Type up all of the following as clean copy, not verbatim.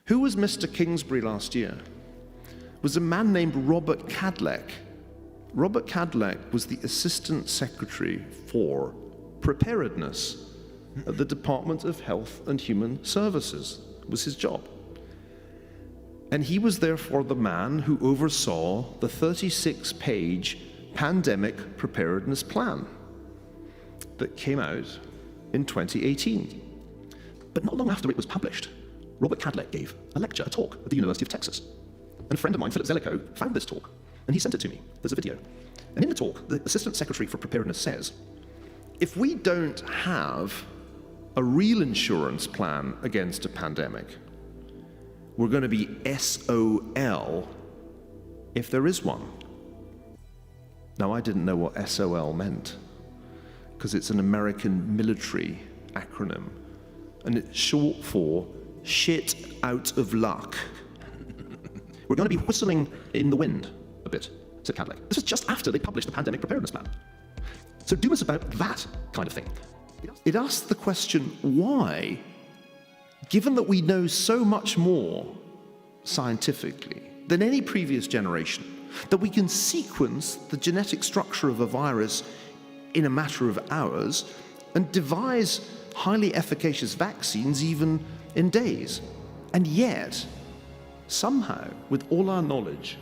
Who was Mr. Kingsbury last year? It was a man named Robert Cadleck. Robert Cadleck was the Assistant Secretary for Preparedness at the Department of Health and Human Services. It was his job. And he was therefore the man who oversaw the 36-page pandemic preparedness plan that came out in 2018. But not long after it was published, Robert Cadleck gave a talk at the University of Texas. And a friend of mine, Philip Zelikow, found this talk, and he sent it to me. There's a video. And in the talk, the Assistant Secretary for Preparedness says, if we don't have a real insurance plan against a pandemic, we're going to be SOL if there is one. Now, I didn't know what SOL meant, because it's an American military acronym, and it's short for shit out of luck. We're going to be whistling in the wind a bit, said Cadleck. This was just after they published the pandemic preparedness plan. So do us about that kind of thing. It asked the question, why, given that we know so much more scientifically than any previous generation, that we can sequence the genetic structure of a virus in a matter of hours and devise highly efficacious vaccines even in days. And yet, somehow, with all our knowledge,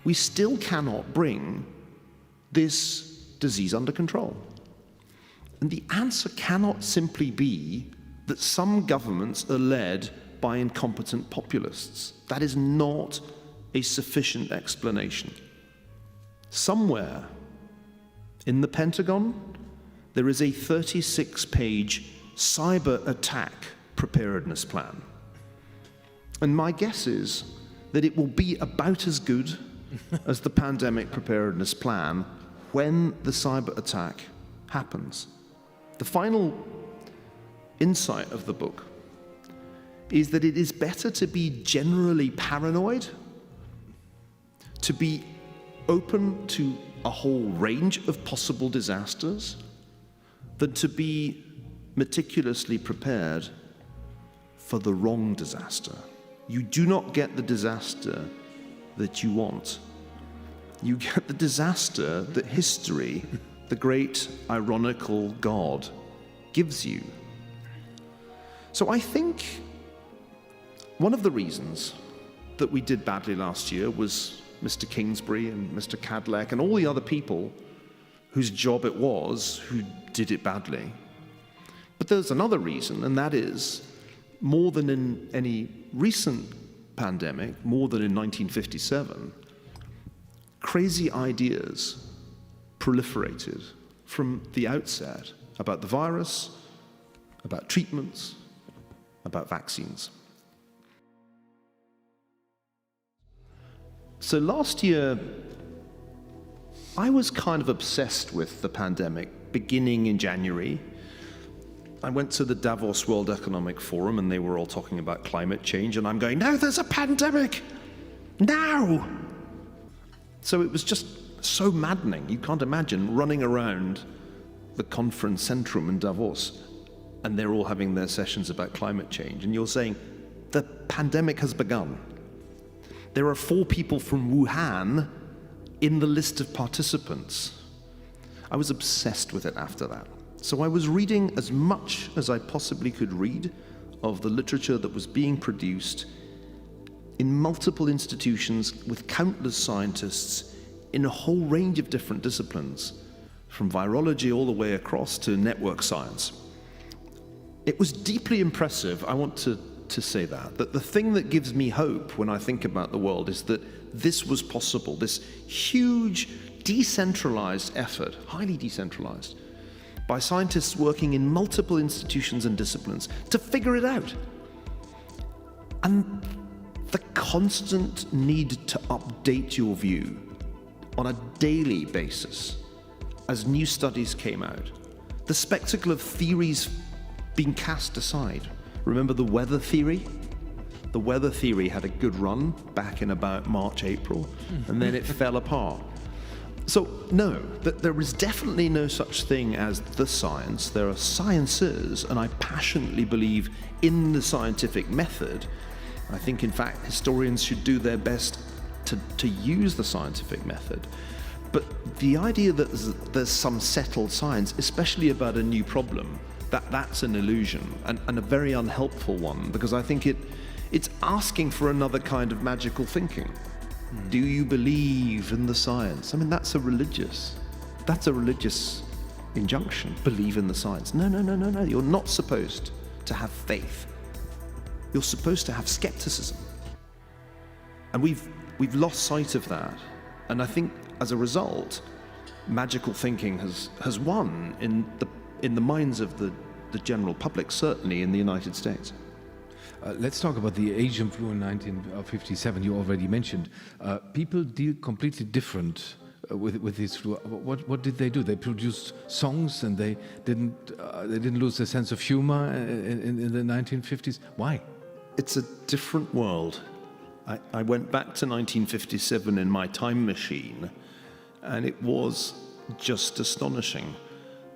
we still cannot bring this disease under control. And the answer cannot simply be that some governments are led by incompetent populists. That is not a sufficient explanation. Somewhere in the Pentagon, there is a 36-page cyber attack preparedness plan. And my guess is that it will be about as good as the pandemic preparedness plan when the cyber attack happens. The final insight of the book is that it is better to be generally paranoid, to be open to a whole range of possible disasters, than to be meticulously prepared for the wrong disaster. You do not get the disaster that you want. You get the disaster that history, the great ironical God, gives you. So I think one of the reasons that we did badly last year was Mr. Kingsbury and Mr. Cadleck and all the other people whose job it was who did it badly. But there's another reason, and that is, more than in any recent pandemic, more than in 1957, crazy ideas proliferated from the outset about the virus, about treatments, about vaccines. So last year, I was kind of obsessed with the pandemic, beginning in January. I went to the Davos World Economic Forum and they were all talking about climate change, and I'm going, no, there's a pandemic, now! So it was just so maddening. You can't imagine running around the conference centrum in Davos and they're all having their sessions about climate change, and you're saying, the pandemic has begun. There are 4 people from Wuhan in the list of participants. I was obsessed with it after that. So I was reading as much as I possibly could read of the literature that was being produced in multiple institutions with countless scientists in a whole range of different disciplines, from virology all the way across to network science. It was deeply impressive. I want to say that the thing that gives me hope when I think about the world is that this was possible, this huge decentralized effort, highly decentralized, by scientists working in multiple institutions and disciplines to figure it out. And the constant need to update your view on a daily basis as new studies came out, the spectacle of theories being cast aside. Remember the weather theory? The weather theory had a good run back in about March, April, and then it fell apart. So no, there is definitely no such thing as the science. There are sciences, and I passionately believe in the scientific method, I think, in fact, historians should do their best to use the scientific method. But the idea that there's some settled science, especially about a new problem, that's an illusion, and a very unhelpful one, because I think it's asking for another kind of magical thinking. Do you believe in the science? I mean, that's a religious injunction. Believe in the science. No. You're not supposed to have faith. You're supposed to have skepticism. And we've lost sight of that. And I think as a result, magical thinking has won in the minds of the general public, certainly in the United States. Let's talk about the Asian flu in 1957. You already mentioned. People deal completely different with this flu. What did they do? They produced songs, and they didn't lose their sense of humor in the 1950s. Why? It's a different world. I went back to 1957 in my time machine, and it was just astonishing.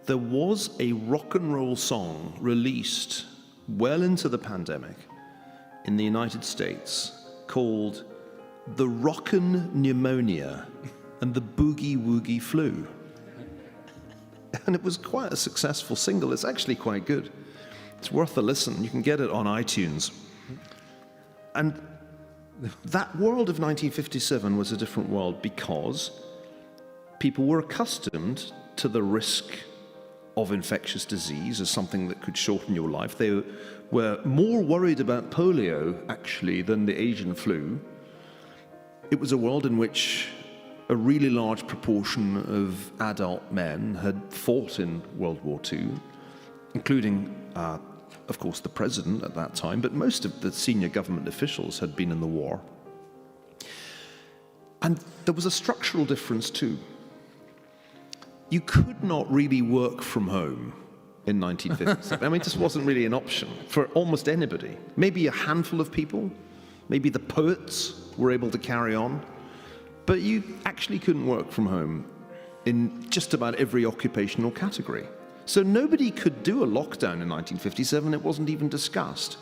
There was a rock and roll song released well into the pandemic in the United States called The Rockin' Pneumonia and the Boogie Woogie Flu. And it was quite a successful single. It's actually quite good. It's worth a listen. You can get it on iTunes. And that world of 1957 was a different world because people were accustomed to the risk of infectious disease as something that could shorten your life. They were more worried about polio, actually, than the Asian flu. It was a world in which a really large proportion of adult men had fought in World War II, including, of course, the president at that time, but most of the senior government officials had been in the war. And there was a structural difference, too. You could not really work from home in 1957. I mean, it just wasn't really an option for almost anybody. Maybe a handful of people, maybe the poets were able to carry on, but you actually couldn't work from home in just about every occupational category. So nobody could do a lockdown in 1957. It wasn't even discussed.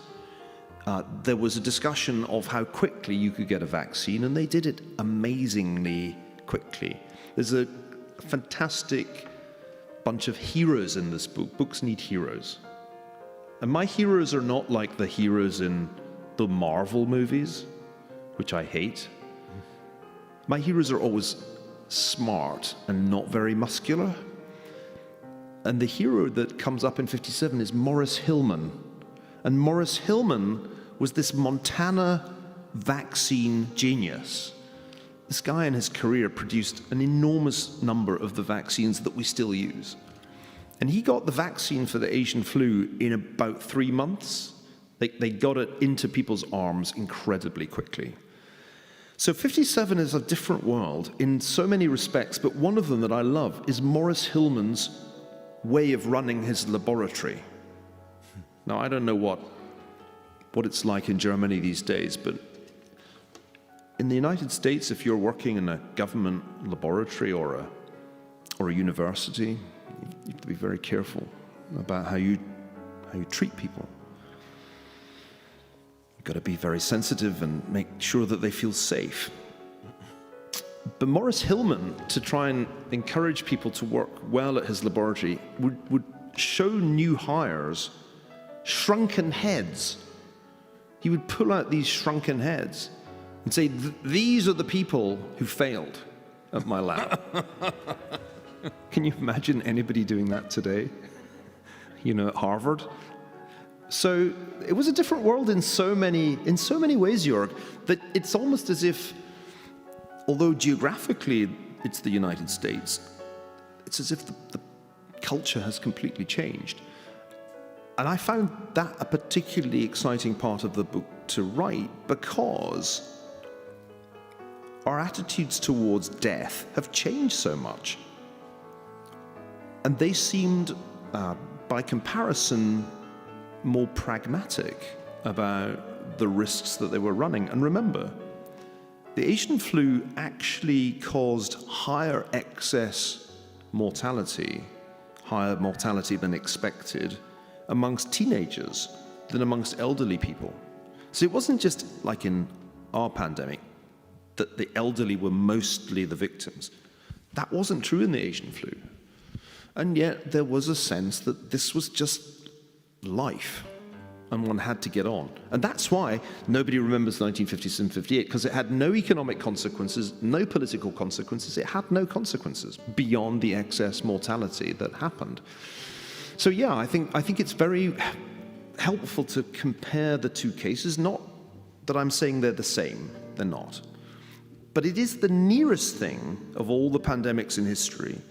There was a discussion of how quickly you could get a vaccine, and they did it amazingly quickly. There's a fantastic bunch of heroes in this book. Books need heroes. And my heroes are not like the heroes in the Marvel movies, which I hate. My heroes are always smart and not very muscular. And the hero that comes up in 57 is Morris Hillman. And Morris Hillman was this Montana vaccine genius. This guy in his career produced an enormous number of the vaccines that we still use. And he got the vaccine for the Asian flu in about 3 months. They got it into people's arms incredibly quickly. So 57 is a different world in so many respects, but one of them that I love is Morris Hillman's way of running his laboratory. Now, I don't know what it's like in Germany these days, but in the United States, if you're working in a government laboratory or a university, you have to be very careful about how you treat people. You've got to be very sensitive and make sure that they feel safe. But Morris Hillman, to try and encourage people to work well at his laboratory, would show new hires shrunken heads. He would pull out these shrunken heads and say, these are the people who failed at my lab. Can you imagine anybody doing that today? At Harvard? So it was a different world in so many ways, Jörg, that it's almost as if, although geographically it's the United States, it's as if the culture has completely changed. And I found that a particularly exciting part of the book to write because our attitudes towards death have changed so much. And they seemed, by comparison, more pragmatic about the risks that they were running. And remember, the Asian flu actually caused higher excess mortality, higher mortality than expected, amongst teenagers than amongst elderly people. So it wasn't just like in our pandemic that the elderly were mostly the victims. That wasn't true in the Asian flu. And yet there was a sense that this was just life, and one had to get on. And that's why nobody remembers 1957-58, because it had no economic consequences, no political consequences. It had no consequences beyond the excess mortality that happened. So yeah, I think it's very helpful to compare the two cases. Not that I'm saying they're the same, they're not. But it is the nearest thing of all the pandemics in history.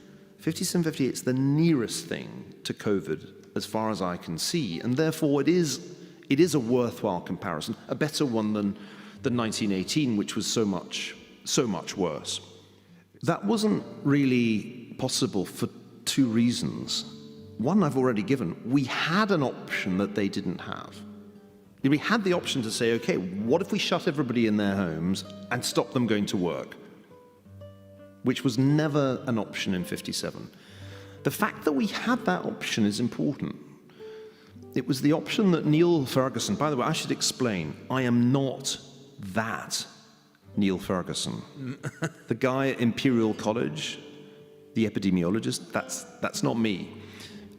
57-58 is the nearest thing to COVID as far as I can see, and therefore it is a worthwhile comparison, a better one than 1918, which was so much worse. That wasn't really possible for two reasons. One I've already given. We had an option that they didn't have. We had the option to say, okay, what if we shut everybody in their homes and stop them going to work? Which was never an option in 57. The fact that we had that option is important. It was the option that Niall Ferguson, by the way, I should explain, I am not that Niall Ferguson. The guy at Imperial College, the epidemiologist, that's not me.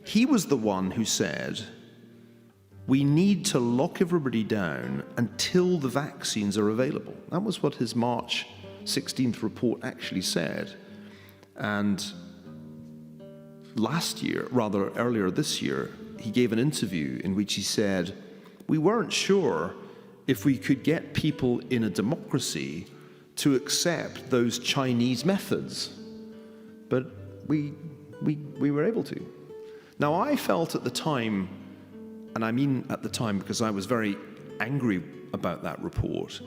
He was the one who said, we need to lock everybody down until the vaccines are available. That was what his March 16th report actually said. And last year, rather earlier this year, he gave an interview in which he said, we weren't sure if we could get people in a democracy to accept those Chinese methods. But we were able to. Now, I felt at the time, and I mean at the time because I was very angry about that report,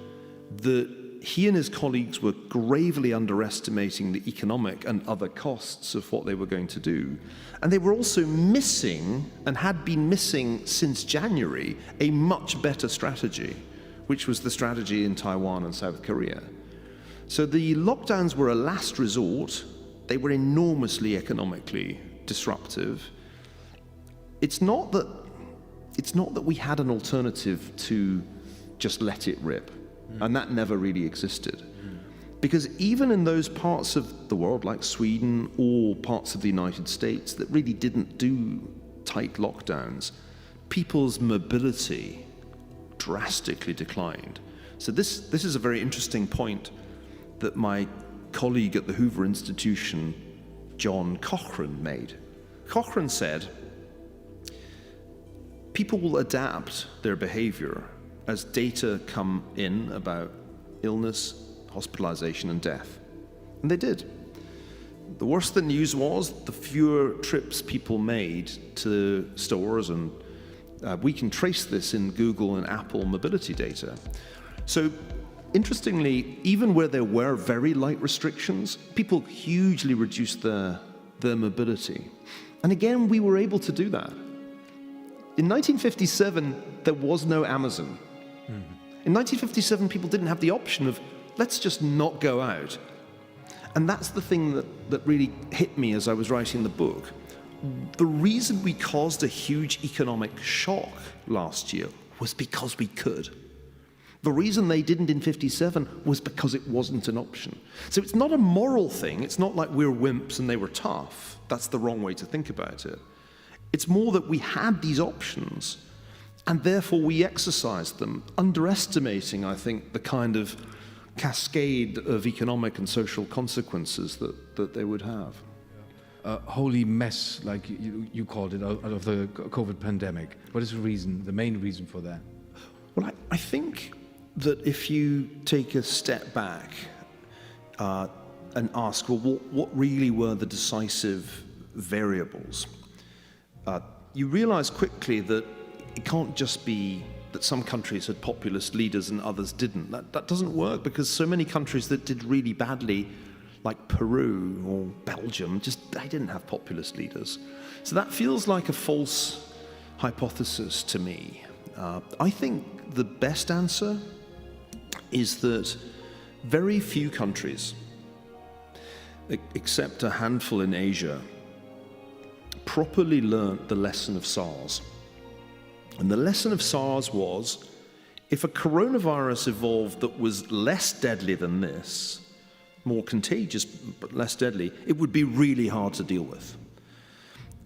that he and his colleagues were gravely underestimating the economic and other costs of what they were going to do. And they were also missing, and had been missing since January, a much better strategy, which was the strategy in Taiwan and South Korea. So the lockdowns were a last resort. They were enormously economically disruptive. It's not that we had an alternative to just let it rip. And that never really existed. Because even in those parts of the world, like Sweden or parts of the United States, that really didn't do tight lockdowns, people's mobility drastically declined. So this is a very interesting point that my colleague at the Hoover Institution, John Cochrane, made. Cochrane said, people will adapt their behavior as data come in about illness, hospitalization, and death. And they did. The worse the news was, the fewer trips people made to stores, and we can trace this in Google and Apple mobility data. So, interestingly, even where there were very light restrictions, people hugely reduced their mobility. And again, we were able to do that. In 1957, there was no Amazon. In 1957, people didn't have the option of, let's just not go out. And that's the thing that really hit me as I was writing the book. The reason we caused a huge economic shock last year was because we could. The reason they didn't in 57 was because it wasn't an option. So it's not a moral thing. It's not like we're wimps and they were tough. That's the wrong way to think about it. It's more that we had these options, and therefore we exercised them, underestimating, I think, the kind of cascade of economic and social consequences that they would have. A holy mess, like you called it, out of the COVID pandemic. What is the main reason for that? Well, I think that if you take a step back and ask, well, what really were the decisive variables? You realize quickly that it can't just be that some countries had populist leaders and others didn't. That doesn't work, because so many countries that did really badly, like Peru or Belgium, they didn't have populist leaders. So that feels like a false hypothesis to me. I think the best answer is that very few countries, except a handful in Asia, properly learnt the lesson of SARS. And the lesson of SARS was, if a coronavirus evolved that was less deadly than this, more contagious but less deadly, it would be really hard to deal with.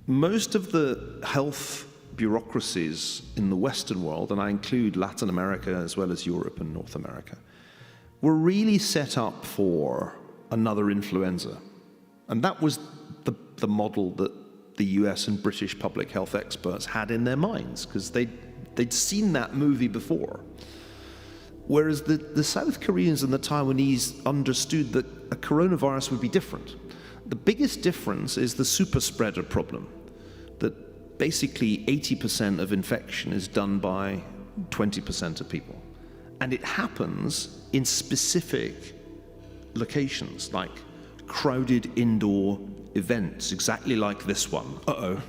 Most of the health bureaucracies in the Western world, and I include Latin America as well as Europe and North America, were really set up for another influenza. And that was the model that the US and British public health experts had in their minds, because they'd seen that movie before. Whereas the South Koreans and the Taiwanese understood that a coronavirus would be different. The biggest difference is the super spreader problem, that basically 80% of infection is done by 20% of people. And it happens in specific locations, like crowded indoor events, exactly like this one. Uh-oh.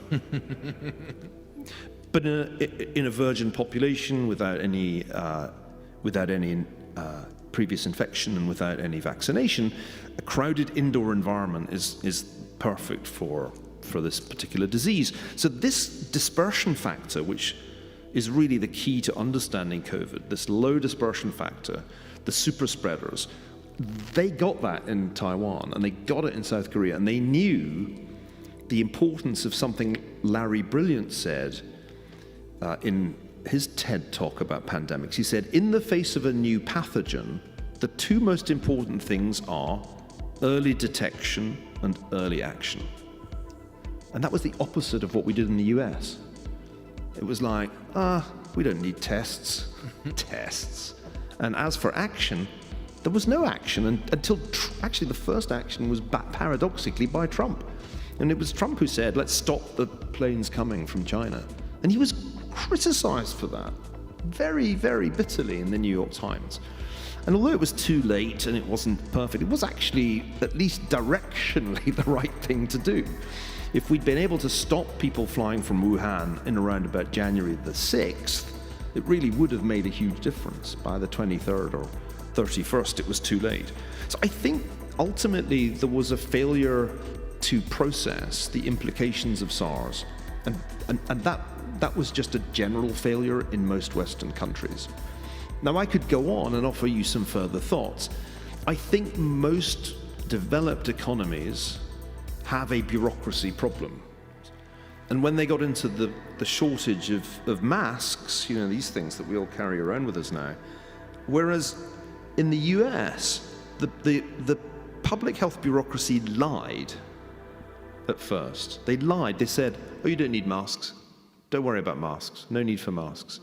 But in a virgin population without any previous infection and without any vaccination, a crowded indoor environment is perfect for this particular disease. So this dispersion factor, which is really the key to understanding COVID, this low dispersion factor, the super spreaders, they got that in Taiwan and they got it in South Korea, and they knew the importance of something Larry Brilliant said in his TED talk about pandemics. He said, in the face of a new pathogen, the two most important things are early detection and early action. And that was the opposite of what we did in the US. It was like, we don't need tests. Tests. And as for action, there was no action until actually the first action was paradoxically by Trump. And it was Trump who said, let's stop the planes coming from China. And he was criticized for that very, very bitterly in the New York Times. And although it was too late and it wasn't perfect, it was actually at least directionally the right thing to do. If we'd been able to stop people flying from Wuhan in around about January the 6th, it really would have made a huge difference. By the 23rd or 31st, it was too late. So I think ultimately there was a failure to process the implications of SARS, and that was just a general failure in most Western countries. Now, I could go on and offer you some further thoughts. I think most developed economies have a bureaucracy problem. And when they got into the shortage of masks, these things that we all carry around with us now, whereas in the US, the public health bureaucracy lied at first. They lied. They said, oh, you don't need masks. Don't worry about masks. No need for masks.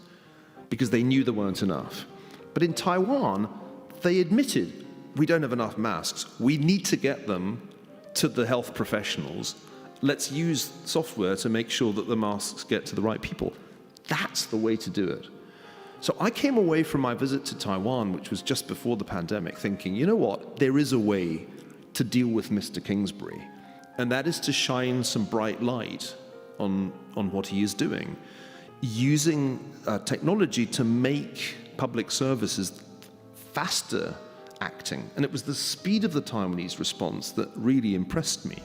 Because they knew there weren't enough. But in Taiwan, they admitted, we don't have enough masks. We need to get them to the health professionals. Let's use software to make sure that the masks get to the right people. That's the way to do it. So I came away from my visit to Taiwan, which was just before the pandemic, thinking, you know what? There is a way to deal with Mr. Kingsbury, and that is to shine some bright light on what he is doing, using technology to make public services faster acting. And it was the speed of the Taiwanese response that really impressed me.